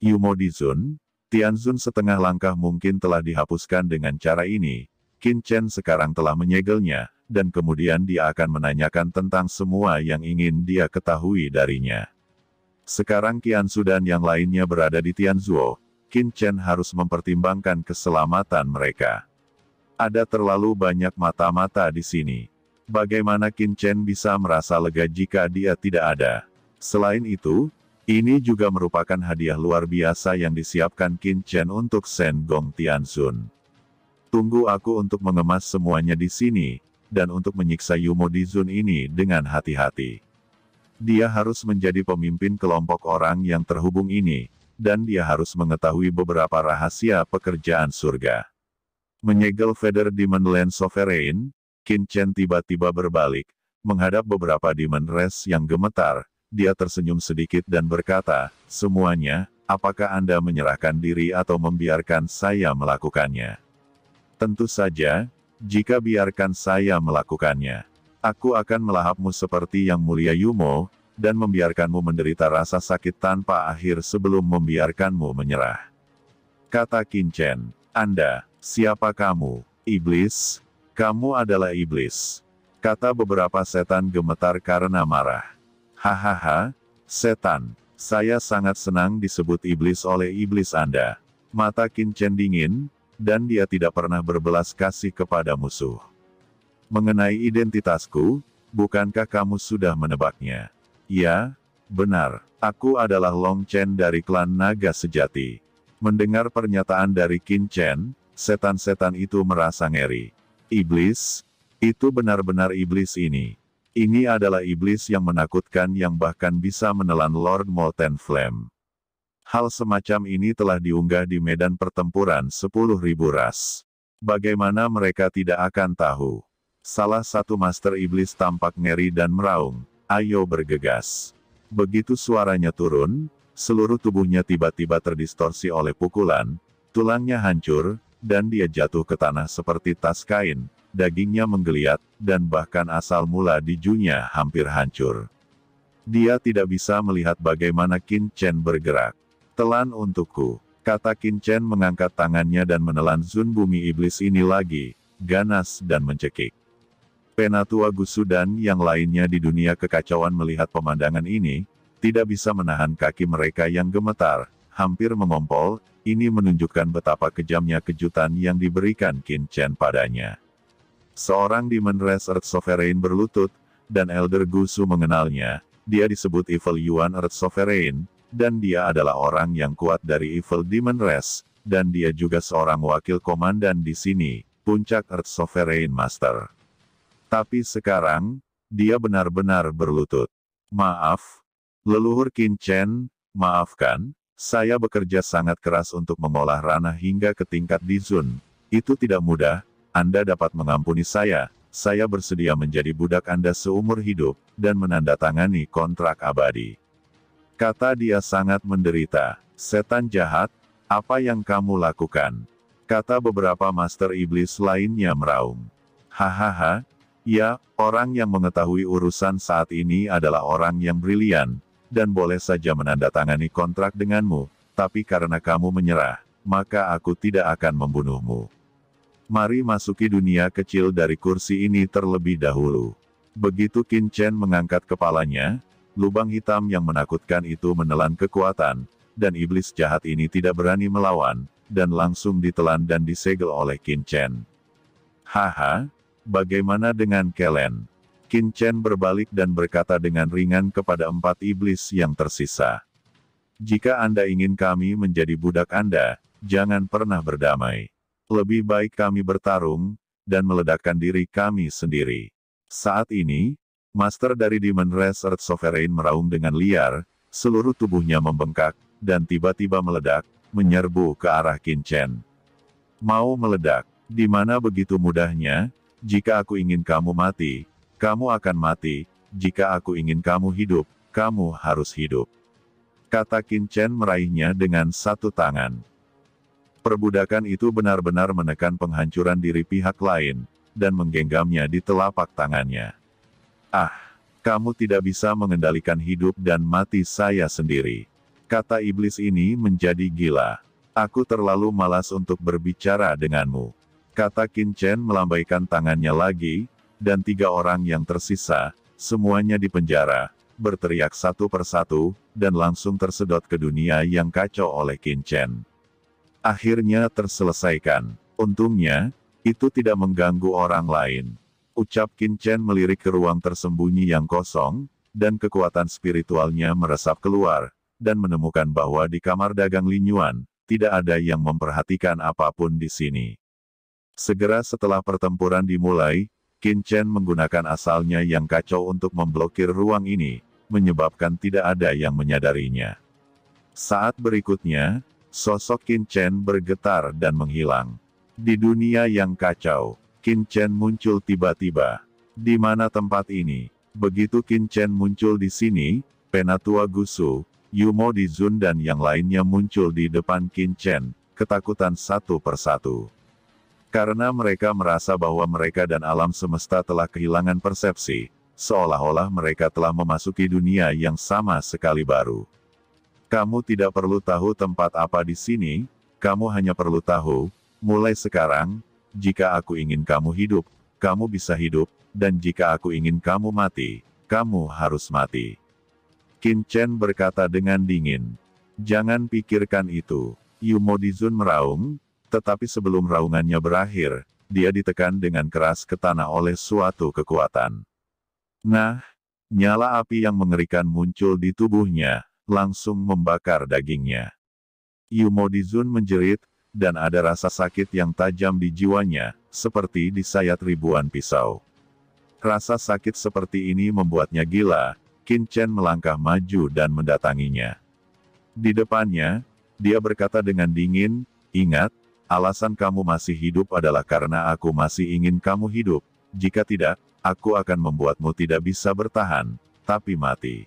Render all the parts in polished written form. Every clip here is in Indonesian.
Yumo Dizun, Tianzun setengah langkah mungkin telah dihapuskan dengan cara ini. Qin Chen sekarang telah menyegelnya, dan kemudian dia akan menanyakan tentang semua yang ingin dia ketahui darinya. Sekarang Qianzu dan yang lainnya berada di Tianzuo, Qin Chen harus mempertimbangkan keselamatan mereka. Ada terlalu banyak mata-mata di sini. Bagaimana Qin Chen bisa merasa lega jika dia tidak ada? Selain itu, ini juga merupakan hadiah luar biasa yang disiapkan Qin Chen untuk Shen Gong Tianzun. Tunggu aku untuk mengemas semuanya di sini, dan untuk menyiksa Yumo Dizun ini dengan hati-hati. Dia harus menjadi pemimpin kelompok orang yang terhubung ini, dan dia harus mengetahui beberapa rahasia pekerjaan surga. Menyegel Feather Demon Land Sovereign, Qin Chen tiba-tiba berbalik, menghadap beberapa Demon Race yang gemetar. Dia tersenyum sedikit dan berkata, "Semuanya, apakah Anda menyerahkan diri atau membiarkan saya melakukannya?" "Tentu saja, jika biarkan saya melakukannya. Aku akan melahapmu seperti yang mulia Yumo, dan membiarkanmu menderita rasa sakit tanpa akhir sebelum membiarkanmu menyerah," kata Qin Chen. "Anda, siapa kamu? Iblis? Kamu adalah iblis," kata beberapa setan gemetar karena marah. "Hahaha, setan, saya sangat senang disebut iblis oleh iblis Anda." Mata Qin Chen dingin, dan dia tidak pernah berbelas kasih kepada musuh. "Mengenai identitasku, bukankah kamu sudah menebaknya?" "Ya, benar, aku adalah Long Chen dari klan Naga Sejati." Mendengar pernyataan dari Qin Chen, setan-setan itu merasa ngeri. "Iblis? Itu benar-benar iblis ini. Ini adalah iblis yang menakutkan yang bahkan bisa menelan Lord Molten Flame. Hal semacam ini telah diunggah di medan pertempuran 10.000 ras. Bagaimana mereka tidak akan tahu?" Salah satu Master Iblis tampak ngeri dan meraung, "Ayo bergegas." Begitu suaranya turun, seluruh tubuhnya tiba-tiba terdistorsi oleh pukulan, tulangnya hancur, dan dia jatuh ke tanah seperti tas kain. Dagingnya menggeliat, dan bahkan asal mula dijunya hampir hancur. Dia tidak bisa melihat bagaimana Qin Chen bergerak. "Telan untukku," kata Qin Chen mengangkat tangannya dan menelan Zun Bumi Iblis ini lagi, ganas dan mencekik. Penatua Gusu dan yang lainnya di dunia kekacauan melihat pemandangan ini, tidak bisa menahan kaki mereka yang gemetar, hampir mengompol. Ini menunjukkan betapa kejamnya kejutan yang diberikan Qin Chen padanya. Seorang Demon Race Earth Sovereign berlutut, dan Elder Gusu mengenalnya. Dia disebut Evil Yuan Earth Sovereign, dan dia adalah orang yang kuat dari Evil Demon Race, dan dia juga seorang wakil komandan di sini, puncak Earth Sovereign Master. Tapi sekarang, dia benar-benar berlutut. "Maaf, leluhur Qin Chen, maafkan, saya bekerja sangat keras untuk mengolah ranah hingga ke tingkat Dizun. Itu tidak mudah. Anda dapat mengampuni saya bersedia menjadi budak Anda seumur hidup, dan menandatangani kontrak abadi," kata dia sangat menderita. "Setan jahat, apa yang kamu lakukan?" kata beberapa Master Iblis lainnya meraung. "Hahaha, ya, orang yang mengetahui urusan saat ini adalah orang yang brilian, dan boleh saja menandatangani kontrak denganmu, tapi karena kamu menyerah, maka aku tidak akan membunuhmu. Mari masuki dunia kecil dari kursi ini terlebih dahulu." Begitu Qin Chen mengangkat kepalanya, lubang hitam yang menakutkan itu menelan kekuatan, dan iblis jahat ini tidak berani melawan, dan langsung ditelan dan disegel oleh Qin Chen. "Haha, bagaimana dengan kalian?" Qin Chen berbalik dan berkata dengan ringan kepada 4 iblis yang tersisa. "Jika Anda ingin kami menjadi budak Anda, jangan pernah berdamai. Lebih baik kami bertarung, dan meledakkan diri kami sendiri." Saat ini, Master dari Demon Race Earth Sovereign meraung dengan liar, seluruh tubuhnya membengkak, dan tiba-tiba meledak, menyerbu ke arah Qin Chen. "Mau meledak? Di mana begitu mudahnya? Jika aku ingin kamu mati, kamu akan mati. Jika aku ingin kamu hidup, kamu harus hidup," kata Qin Chen meraihnya dengan satu tangan. Perbudakan itu benar-benar menekan penghancuran diri pihak lain, dan menggenggamnya di telapak tangannya. "Ah, kamu tidak bisa mengendalikan hidup dan mati saya sendiri," Kata iblis ini menjadi gila. Aku terlalu malas untuk berbicara denganmu. Kata Qin Chen melambaikan tangannya lagi, dan 3 orang yang tersisa, semuanya dipenjara, berteriak satu persatu, dan langsung tersedot ke dunia yang kacau oleh Qin Chen. Akhirnya terselesaikan. Untungnya, itu tidak mengganggu orang lain. Ucap Qin Chen melirik ke ruang tersembunyi yang kosong, dan kekuatan spiritualnya meresap keluar, dan menemukan bahwa di kamar dagang Lin Yuan, tidak ada yang memperhatikan apapun di sini. Segera setelah pertempuran dimulai, Qin Chen menggunakan asalnya yang kacau untuk memblokir ruang ini, menyebabkan tidak ada yang menyadarinya. Saat berikutnya, sosok Qin Chen bergetar dan menghilang. Di dunia yang kacau, Qin Chen muncul tiba-tiba. Di mana tempat ini? Begitu Qin Chen muncul di sini, Penatua Gusu, Yumo Dizun dan yang lainnya muncul di depan Qin Chen, ketakutan satu persatu. Karena mereka merasa bahwa mereka dan alam semesta telah kehilangan persepsi, seolah-olah mereka telah memasuki dunia yang sama sekali baru. Kamu tidak perlu tahu tempat apa di sini, kamu hanya perlu tahu, mulai sekarang, jika aku ingin kamu hidup, kamu bisa hidup, dan jika aku ingin kamu mati, kamu harus mati. Qin Chen berkata dengan dingin. Jangan pikirkan itu. Yumo Dizun meraung, tetapi sebelum raungannya berakhir, dia ditekan dengan keras ke tanah oleh suatu kekuatan. Nah, nyala api yang mengerikan muncul di tubuhnya, langsung membakar dagingnya. Yumo Dizun menjerit, dan ada rasa sakit yang tajam di jiwanya, seperti disayat ribuan pisau. Rasa sakit seperti ini membuatnya gila. Qin Chen melangkah maju dan mendatanginya. Di depannya, dia berkata dengan dingin, ingat, alasan kamu masih hidup adalah karena aku masih ingin kamu hidup, jika tidak, aku akan membuatmu tidak bisa bertahan, tapi mati.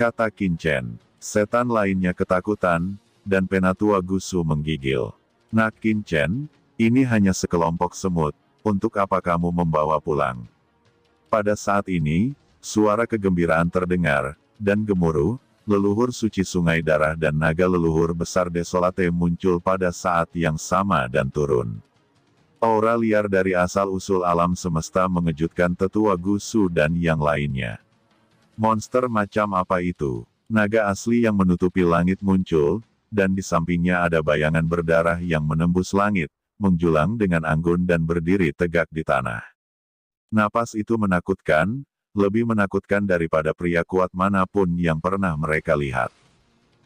Kata Qin Chen. Setan lainnya ketakutan, dan Penatua Gusu menggigil. Nah Qin Chen, ini hanya sekelompok semut, untuk apa kamu membawa pulang? Pada saat ini, suara kegembiraan terdengar, dan gemuruh, leluhur suci sungai darah dan naga leluhur besar Desolate muncul pada saat yang sama dan turun. Aura liar dari asal-usul alam semesta mengejutkan Tetua Gusu dan yang lainnya. Monster macam apa itu? Naga asli yang menutupi langit muncul, dan di sampingnya ada bayangan berdarah yang menembus langit, menjulang dengan anggun dan berdiri tegak di tanah. Napas itu menakutkan, lebih menakutkan daripada pria kuat manapun yang pernah mereka lihat.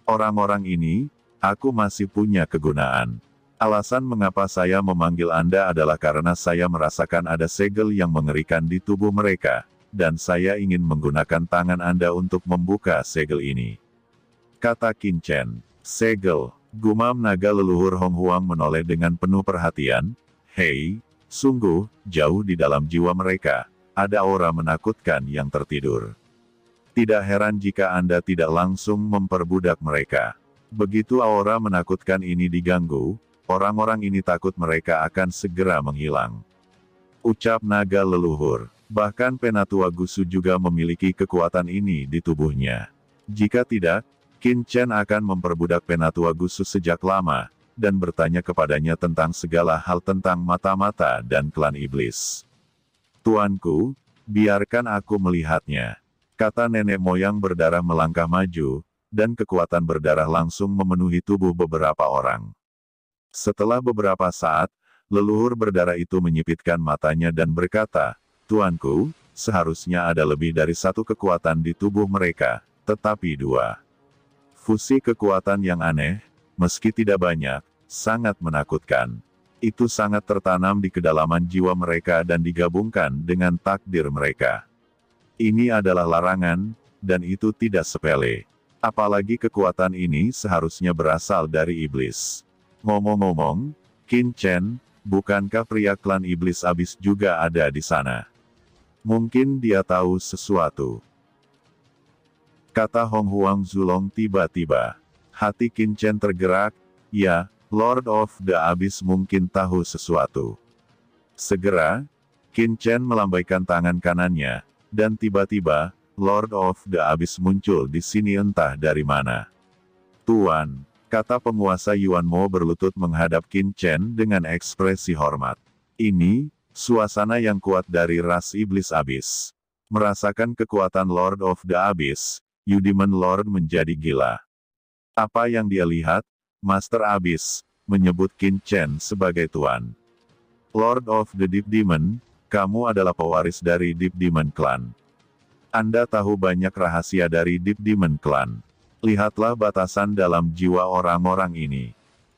Orang-orang ini, aku masih punya kegunaan. Alasan mengapa saya memanggil Anda adalah karena saya merasakan ada segel yang mengerikan di tubuh mereka, dan saya ingin menggunakan tangan Anda untuk membuka segel ini. Kata Qin Chen. Segel, gumam naga leluhur Hong Huang menoleh dengan penuh perhatian. Hei, sungguh, jauh di dalam jiwa mereka, ada aura menakutkan yang tertidur. Tidak heran jika Anda tidak langsung memperbudak mereka. Begitu aura menakutkan ini diganggu, orang-orang ini takut mereka akan segera menghilang. Ucap naga leluhur. Bahkan Penatua Gusu juga memiliki kekuatan ini di tubuhnya. Jika tidak, Qin Chen akan memperbudak Penatua Gusu sejak lama, dan bertanya kepadanya tentang segala hal tentang mata-mata dan klan iblis. Tuanku, biarkan aku melihatnya. Kata nenek moyang berdarah melangkah maju, dan kekuatan berdarah langsung memenuhi tubuh beberapa orang. Setelah beberapa saat, leluhur berdarah itu menyipitkan matanya dan berkata, Tuanku, seharusnya ada lebih dari satu kekuatan di tubuh mereka, tetapi 2. Fusi kekuatan yang aneh, meski tidak banyak, sangat menakutkan. Itu sangat tertanam di kedalaman jiwa mereka dan digabungkan dengan takdir mereka. Ini adalah larangan, dan itu tidak sepele. Apalagi kekuatan ini seharusnya berasal dari iblis. Ngomong-ngomong, Qin Chen, bukankah pria klan iblis abis juga ada di sana? Mungkin dia tahu sesuatu. Kata Hong Huang Zulong tiba-tiba. Hati Qin Chen tergerak, ya, Lord of the Abyss mungkin tahu sesuatu. Segera, Qin Chen melambaikan tangan kanannya, dan tiba-tiba, Lord of the Abyss muncul di sini entah dari mana. Tuan, kata penguasa Yuanmo berlutut menghadap Qin Chen dengan ekspresi hormat. Ini, suasana yang kuat dari ras iblis abis. Merasakan kekuatan Lord of the Abyss, Yu Demon Lord menjadi gila. Apa yang dia lihat? Master Abyss menyebut Qin Chen sebagai tuan. Lord of the Deep Demon, kamu adalah pewaris dari Deep Demon Clan. Anda tahu banyak rahasia dari Deep Demon Clan. Lihatlah batasan dalam jiwa orang-orang ini.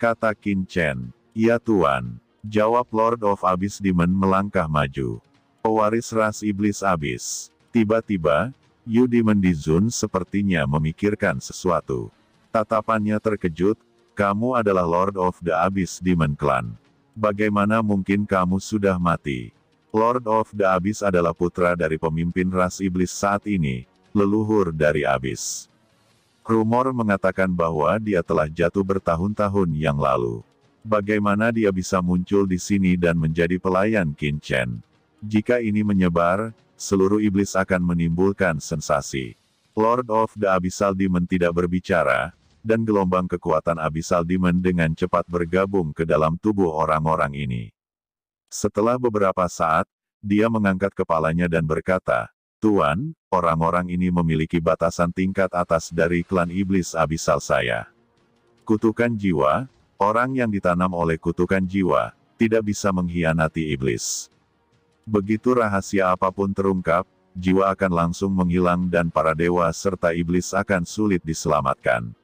Kata Qin Chen. Ya tuan. Jawab Lord of Abyss Demon melangkah maju. Pewaris ras iblis abis. Tiba-tiba, Yu Demon Dizun sepertinya memikirkan sesuatu. Tatapannya terkejut, kamu adalah Lord of the Abyss Demon Clan. Bagaimana mungkin kamu sudah mati? Lord of the Abyss adalah putra dari pemimpin ras iblis saat ini, leluhur dari Abyss. Rumor mengatakan bahwa dia telah jatuh bertahun-tahun yang lalu. Bagaimana dia bisa muncul di sini dan menjadi pelayan Qin Chen? Jika ini menyebar, seluruh iblis akan menimbulkan sensasi. Lord of the Abyssal Demon tidak berbicara, dan gelombang kekuatan Abyssal Demon dengan cepat bergabung ke dalam tubuh orang-orang ini. Setelah beberapa saat, dia mengangkat kepalanya dan berkata, Tuan, orang-orang ini memiliki batasan tingkat atas dari klan iblis Abyssal saya. Kutukan jiwa, orang yang ditanam oleh kutukan jiwa, tidak bisa mengkhianati iblis. Begitu rahasia apapun terungkap, jiwa akan langsung menghilang dan para dewa serta iblis akan sulit diselamatkan.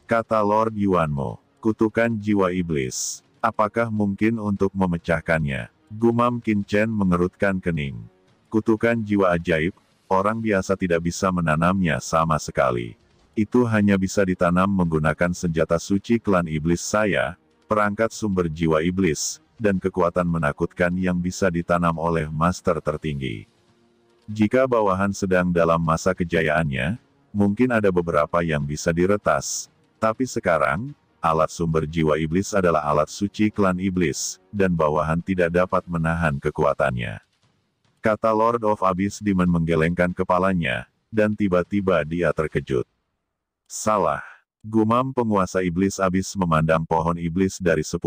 Kata Lord Yuanmo, kutukan jiwa iblis. Apakah mungkin untuk memecahkannya? Gumam Qin Chen mengerutkan kening. Kutukan jiwa ajaib, orang biasa tidak bisa menanamnya sama sekali. Itu hanya bisa ditanam menggunakan senjata suci klan iblis saya, perangkat sumber jiwa iblis, dan kekuatan menakutkan yang bisa ditanam oleh master tertinggi. Jika bawahan sedang dalam masa kejayaannya, mungkin ada beberapa yang bisa diretas. Tapi sekarang, alat sumber jiwa iblis adalah alat suci klan iblis, dan bawahan tidak dapat menahan kekuatannya. Kata Lord of Abyss Demon menggelengkan kepalanya, dan tiba-tiba dia terkejut. Salah. Gumam penguasa iblis abis memandang pohon iblis dari 10.000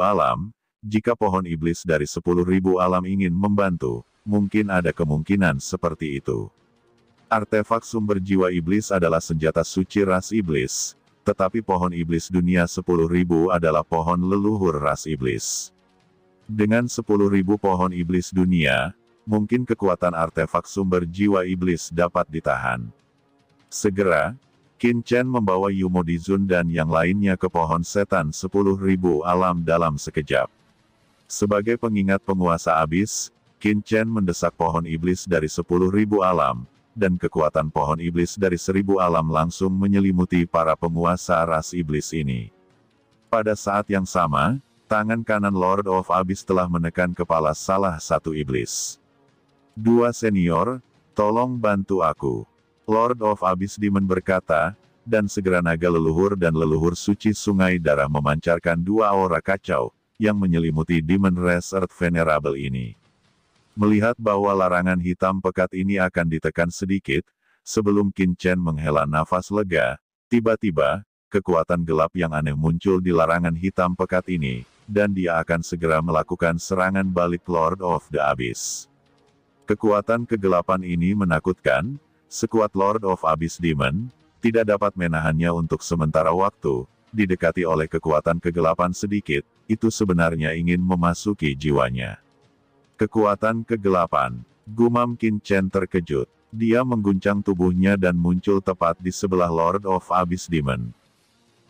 alam. Jika pohon iblis dari 10.000 alam ingin membantu, mungkin ada kemungkinan seperti itu. Artefak sumber jiwa iblis adalah senjata suci ras iblis, tetapi pohon iblis dunia 10.000 adalah pohon leluhur ras iblis. Dengan 10.000 pohon iblis dunia, mungkin kekuatan artefak sumber jiwa iblis dapat ditahan. Segera, Qin Chen membawa Yumo Dizun dan yang lainnya ke pohon setan 10.000 alam dalam sekejap. Sebagai pengingat penguasa abis, Qin Chen mendesak pohon iblis dari 10.000 alam, dan kekuatan pohon iblis dari 1.000 alam langsung menyelimuti para penguasa ras iblis ini. Pada saat yang sama, tangan kanan Lord of Abyss telah menekan kepala salah satu iblis. Dua senior, tolong bantu aku. Lord of Abyss Demon berkata, dan segera naga leluhur dan leluhur suci sungai darah memancarkan dua aura kacau, yang menyelimuti Demon Race Earth Venerable ini. Melihat bahwa larangan hitam pekat ini akan ditekan sedikit, sebelum Qin Chen menghela nafas lega, tiba-tiba, kekuatan gelap yang aneh muncul di larangan hitam pekat ini, dan dia akan segera melakukan serangan balik Lord of the Abyss. Kekuatan kegelapan ini menakutkan, sekuat Lord of Abyss Demon, tidak dapat menahannya untuk sementara waktu, didekati oleh kekuatan kegelapan sedikit, itu sebenarnya ingin memasuki jiwanya. Kekuatan kegelapan. Gumam Qin Chen terkejut. Dia mengguncang tubuhnya dan muncul tepat di sebelah Lord of Abyss Demon.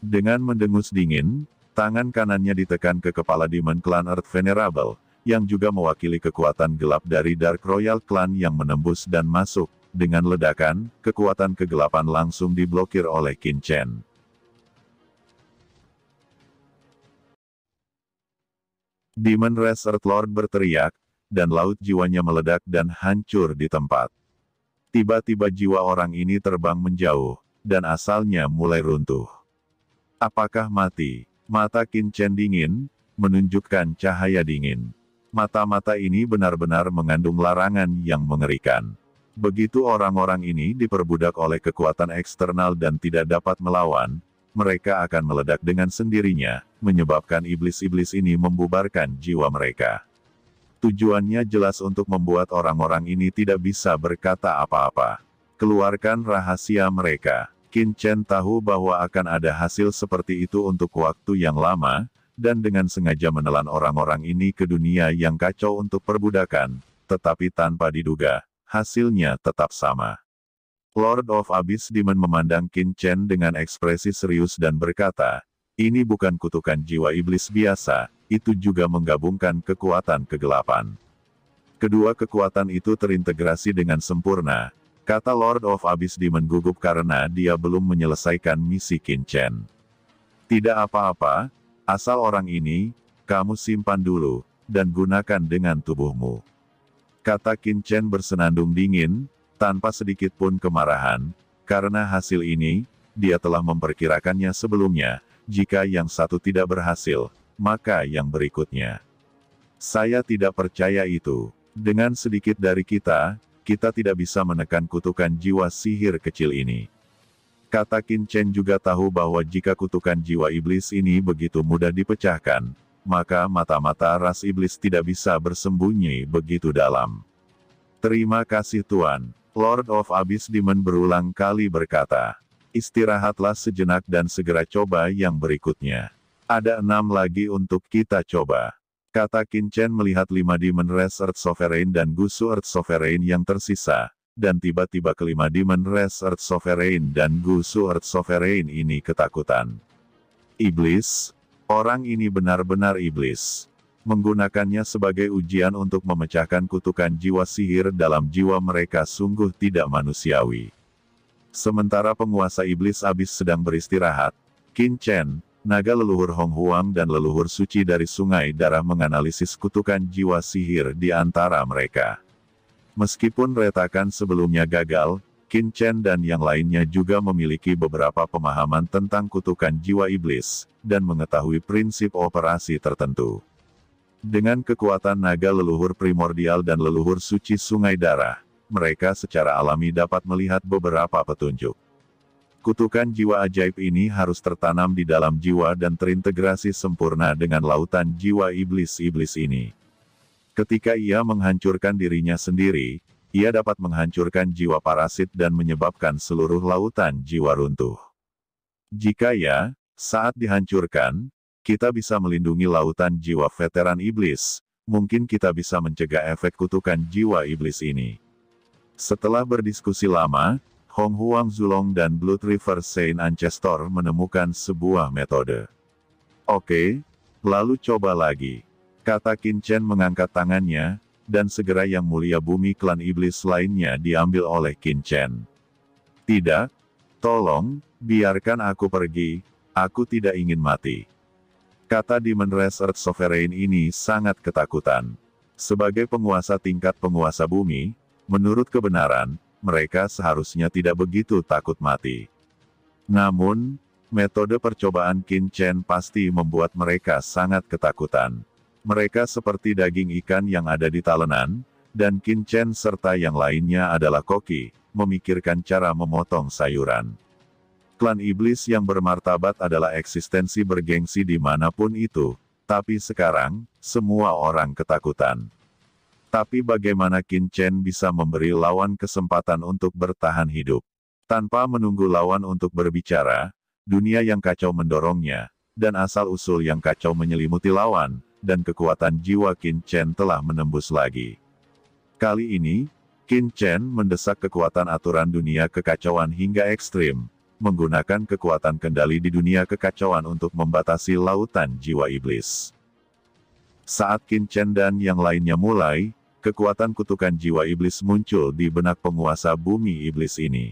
Dengan mendengus dingin, tangan kanannya ditekan ke kepala Demon Clan Earth Venerable, yang juga mewakili kekuatan gelap dari Dark Royal Clan yang menembus dan masuk. Dengan ledakan, kekuatan kegelapan langsung diblokir oleh Qin Chen. Demon Race Earth Lord berteriak, dan laut jiwanya meledak dan hancur di tempat. Tiba-tiba jiwa orang ini terbang menjauh, dan asalnya mulai runtuh. Apakah mati? Mata Qin Chen dingin, menunjukkan cahaya dingin. Mata-mata ini benar-benar mengandung larangan yang mengerikan. Begitu orang-orang ini diperbudak oleh kekuatan eksternal dan tidak dapat melawan, mereka akan meledak dengan sendirinya, menyebabkan iblis-iblis ini membubarkan jiwa mereka. Tujuannya jelas untuk membuat orang-orang ini tidak bisa berkata apa-apa. Keluarkan rahasia mereka. Qin Chen tahu bahwa akan ada hasil seperti itu untuk waktu yang lama, dan dengan sengaja menelan orang-orang ini ke dunia yang kacau untuk perbudakan, tetapi tanpa diduga, hasilnya tetap sama. Lord of Abyss Demon memandang Qin Chen dengan ekspresi serius dan berkata, ini bukan kutukan jiwa iblis biasa, itu juga menggabungkan kekuatan kegelapan. Kedua kekuatan itu terintegrasi dengan sempurna, kata Lord of Abyss Demon gugup karena dia belum menyelesaikan misi Qin Chen. Tidak apa-apa, asal orang ini, kamu simpan dulu, dan gunakan dengan tubuhmu. Kata Qin Chen bersenandung dingin, tanpa sedikit pun kemarahan, karena hasil ini, dia telah memperkirakannya sebelumnya, jika yang satu tidak berhasil, maka yang berikutnya. Saya tidak percaya itu. Dengan sedikit dari kita tidak bisa menekan kutukan jiwa sihir kecil ini. Kata Qin Chen juga tahu bahwa jika kutukan jiwa iblis ini begitu mudah dipecahkan, maka mata-mata ras iblis tidak bisa bersembunyi begitu dalam. Terima kasih Tuan. Lord of Abyss Demon berulang kali berkata. Istirahatlah sejenak dan segera coba yang berikutnya. Ada 6 lagi untuk kita coba. Kata Qin Chen melihat 5 Demon Race Earth Sovereign dan Gusu Earth Sovereign yang tersisa, dan tiba-tiba kelima Demon Race Earth Sovereign dan Gusu Earth Sovereign ini ketakutan. Iblis? Orang ini benar-benar iblis. Menggunakannya sebagai ujian untuk memecahkan kutukan jiwa sihir dalam jiwa mereka sungguh tidak manusiawi. Sementara penguasa iblis abis sedang beristirahat, Qin Chen, naga leluhur Hong Huang dan leluhur suci dari Sungai Darah menganalisis kutukan jiwa sihir di antara mereka. Meskipun retakan sebelumnya gagal, Qin Chen dan yang lainnya juga memiliki beberapa pemahaman tentang kutukan jiwa iblis, dan mengetahui prinsip operasi tertentu. Dengan kekuatan naga leluhur primordial dan leluhur suci Sungai Darah, mereka secara alami dapat melihat beberapa petunjuk. Kutukan jiwa ajaib ini harus tertanam di dalam jiwa dan terintegrasi sempurna dengan lautan jiwa iblis-iblis ini. Ketika ia menghancurkan dirinya sendiri, ia dapat menghancurkan jiwa parasit dan menyebabkan seluruh lautan jiwa runtuh. Jika ya, saat dihancurkan, kita bisa melindungi lautan jiwa veteran iblis, mungkin kita bisa mencegah efek kutukan jiwa iblis ini. Setelah berdiskusi lama, Hong Huang Zulong dan Blood River Saint Ancestor menemukan sebuah metode. Oke, lalu coba lagi. Kata Qin Chen mengangkat tangannya, dan segera yang mulia bumi klan iblis lainnya diambil oleh Qin Chen. Tidak, tolong, biarkan aku pergi, aku tidak ingin mati. Kata Demon Race Earth Sovereign ini sangat ketakutan. Sebagai penguasa tingkat penguasa bumi, menurut kebenaran, mereka seharusnya tidak begitu takut mati. Namun, metode percobaan Qin Chen pasti membuat mereka sangat ketakutan. Mereka seperti daging ikan yang ada di talenan, dan Qin Chen serta yang lainnya adalah koki, memikirkan cara memotong sayuran. Klan iblis yang bermartabat adalah eksistensi bergengsi dimanapun itu, tapi sekarang, semua orang ketakutan. Tapi bagaimana Qin Chen bisa memberi lawan kesempatan untuk bertahan hidup? Tanpa menunggu lawan untuk berbicara, dunia yang kacau mendorongnya, dan asal-usul yang kacau menyelimuti lawan, dan kekuatan jiwa Qin Chen telah menembus lagi. Kali ini, Qin Chen mendesak kekuatan aturan dunia kekacauan hingga ekstrim, menggunakan kekuatan kendali di dunia kekacauan untuk membatasi lautan jiwa iblis. Saat Qin Chen dan yang lainnya mulai, kekuatan kutukan jiwa iblis muncul di benak penguasa bumi iblis ini.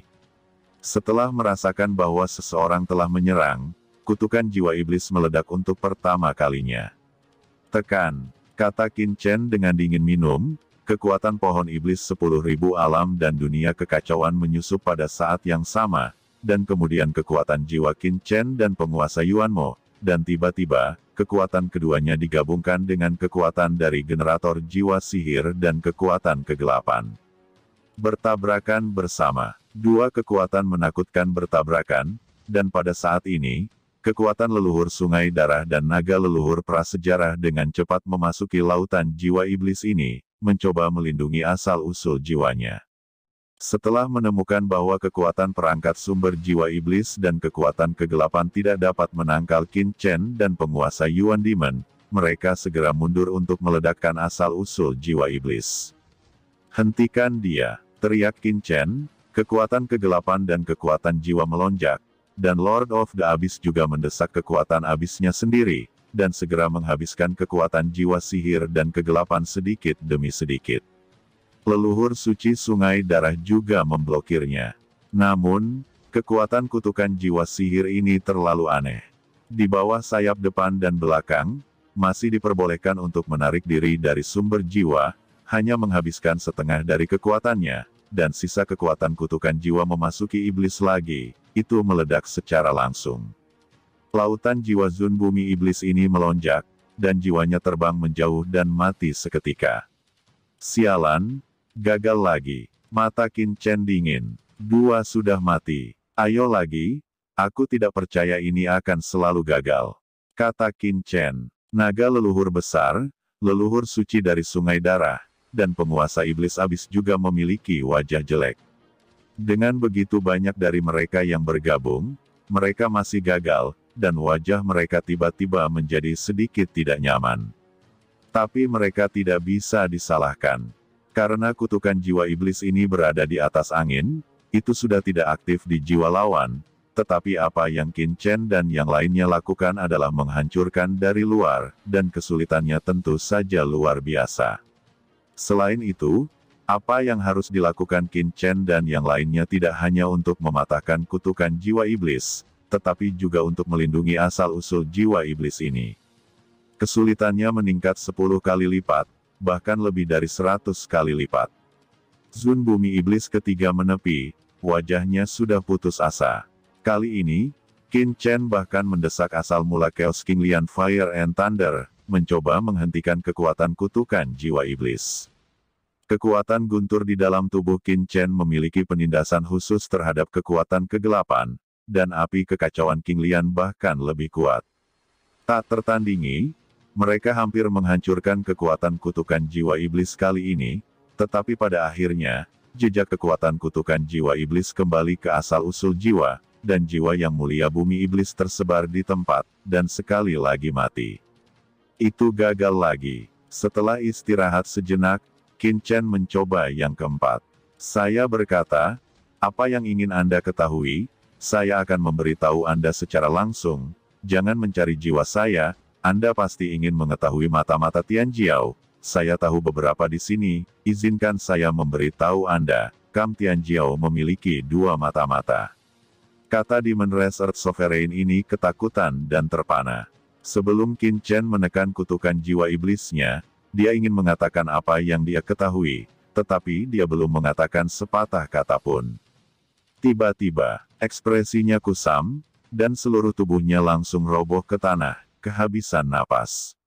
Setelah merasakan bahwa seseorang telah menyerang, kutukan jiwa iblis meledak untuk pertama kalinya. Tekan, kata Qin Chen dengan dingin minum, kekuatan pohon iblis 10.000 alam dan dunia kekacauan menyusup pada saat yang sama, dan kemudian kekuatan jiwa Qin Chen dan penguasa Yuan Mo, dan tiba-tiba, kekuatan keduanya digabungkan dengan kekuatan dari generator jiwa sihir dan kekuatan kegelapan. Bertabrakan bersama. Dua kekuatan menakutkan bertabrakan, dan pada saat ini, kekuatan leluhur sungai darah dan naga leluhur prasejarah dengan cepat memasuki lautan jiwa iblis ini, mencoba melindungi asal-usul jiwanya. Setelah menemukan bahwa kekuatan perangkat sumber jiwa iblis dan kekuatan kegelapan tidak dapat menangkal Qin Chen dan penguasa Yuan Demon, mereka segera mundur untuk meledakkan asal-usul jiwa iblis. "Hentikan dia!" teriak Qin Chen. Kekuatan kegelapan dan kekuatan jiwa melonjak, dan Lord of the Abyss juga mendesak kekuatan abisnya sendiri, dan segera menghabiskan kekuatan jiwa sihir dan kegelapan sedikit demi sedikit. Leluhur suci sungai darah juga memblokirnya. Namun, kekuatan kutukan jiwa sihir ini terlalu aneh. Di bawah sayap depan dan belakang, masih diperbolehkan untuk menarik diri dari sumber jiwa, hanya menghabiskan setengah dari kekuatannya, dan sisa kekuatan kutukan jiwa memasuki iblis lagi, itu meledak secara langsung. Lautan jiwa Zun bumi iblis ini melonjak, dan jiwanya terbang menjauh dan mati seketika. "Sialan! Gagal lagi." Mata Qin Chen dingin. "Dua sudah mati. Ayo lagi, aku tidak percaya ini akan selalu gagal," kata Qin Chen. Naga leluhur besar, leluhur suci dari sungai darah, dan penguasa iblis abis juga memiliki wajah jelek. Dengan begitu banyak dari mereka yang bergabung, mereka masih gagal, dan wajah mereka tiba-tiba menjadi sedikit tidak nyaman. Tapi mereka tidak bisa disalahkan. Karena kutukan jiwa iblis ini berada di atas angin, itu sudah tidak aktif di jiwa lawan, tetapi apa yang Qin Chen dan yang lainnya lakukan adalah menghancurkan dari luar, dan kesulitannya tentu saja luar biasa. Selain itu, apa yang harus dilakukan Qin Chen dan yang lainnya tidak hanya untuk mematahkan kutukan jiwa iblis, tetapi juga untuk melindungi asal-usul jiwa iblis ini. Kesulitannya meningkat 10 kali lipat, bahkan lebih dari 100 kali lipat. Zun bumi iblis ketiga menepi, wajahnya sudah putus asa. Kali ini, Qin Chen bahkan mendesak asal mula Chaos King Lian Fire and Thunder, mencoba menghentikan kekuatan kutukan jiwa iblis. Kekuatan guntur di dalam tubuh Qin Chen memiliki penindasan khusus terhadap kekuatan kegelapan, dan api kekacauan King Lian bahkan lebih kuat. Tak tertandingi, mereka hampir menghancurkan kekuatan kutukan jiwa iblis kali ini, tetapi pada akhirnya, jejak kekuatan kutukan jiwa iblis kembali ke asal-usul jiwa, dan jiwa yang mulia bumi iblis tersebar di tempat, dan sekali lagi mati. Itu gagal lagi. Setelah istirahat sejenak, Qin Chen mencoba yang keempat. "Saya berkata, apa yang ingin Anda ketahui, saya akan memberitahu Anda secara langsung, jangan mencari jiwa saya. Anda pasti ingin mengetahui mata-mata Tian Jiao. Saya tahu beberapa di sini, izinkan saya memberitahu Anda, Kam Tian Jiao memiliki 2 mata-mata." Kata Demon Race Earth Sovereign ini ketakutan dan terpana. Sebelum Qin Chen menekan kutukan jiwa iblisnya, dia ingin mengatakan apa yang dia ketahui, tetapi dia belum mengatakan sepatah kata pun. Tiba-tiba, ekspresinya kusam, dan seluruh tubuhnya langsung roboh ke tanah, kehabisan napas.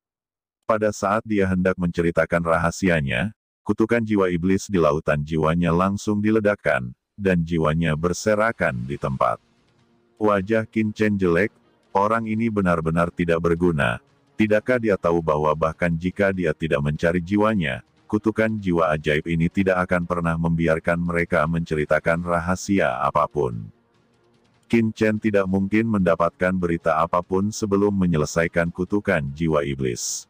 Pada saat dia hendak menceritakan rahasianya, kutukan jiwa iblis di lautan jiwanya langsung diledakkan, dan jiwanya berserakan di tempat. Wajah Qin Chen jelek, orang ini benar-benar tidak berguna. Tidakkah dia tahu bahwa bahkan jika dia tidak mencari jiwanya, kutukan jiwa ajaib ini tidak akan pernah membiarkan mereka menceritakan rahasia apapun. Qin Chen tidak mungkin mendapatkan berita apapun sebelum menyelesaikan kutukan jiwa iblis.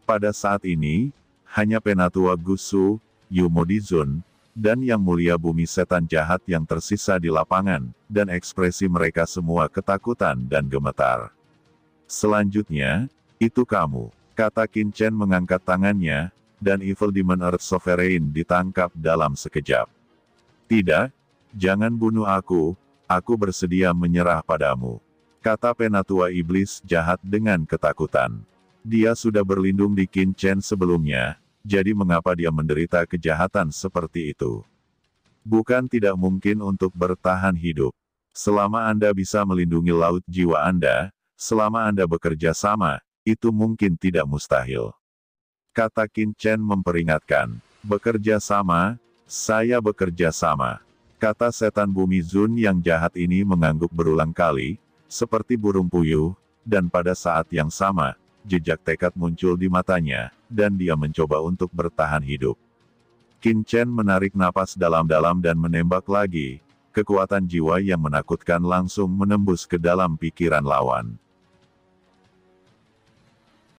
Pada saat ini, hanya Penatua Gusu, Yu Modizun, dan Yang Mulia Bumi Setan Jahat yang tersisa di lapangan, dan ekspresi mereka semua ketakutan dan gemetar. "Selanjutnya, itu kamu," kata Qin Chen mengangkat tangannya, dan Evil Demon Earth Sovereign ditangkap dalam sekejap. "Tidak, jangan bunuh aku bersedia menyerah padamu," kata Penatua Iblis Jahat dengan ketakutan. Dia sudah berlindung di Qin Chen sebelumnya, jadi mengapa dia menderita kejahatan seperti itu? Bukan tidak mungkin untuk bertahan hidup. Selama Anda bisa melindungi laut jiwa Anda, selama Anda bekerja sama, itu mungkin tidak mustahil. Kata Qin Chen memperingatkan, "Bekerja sama, saya bekerja sama." Kata setan bumi Zun yang jahat ini mengangguk berulang kali, seperti burung puyuh, dan pada saat yang sama, jejak tekad muncul di matanya, dan dia mencoba untuk bertahan hidup. Qin Chen menarik napas dalam-dalam dan menembak lagi. Kekuatan jiwa yang menakutkan langsung menembus ke dalam pikiran lawan.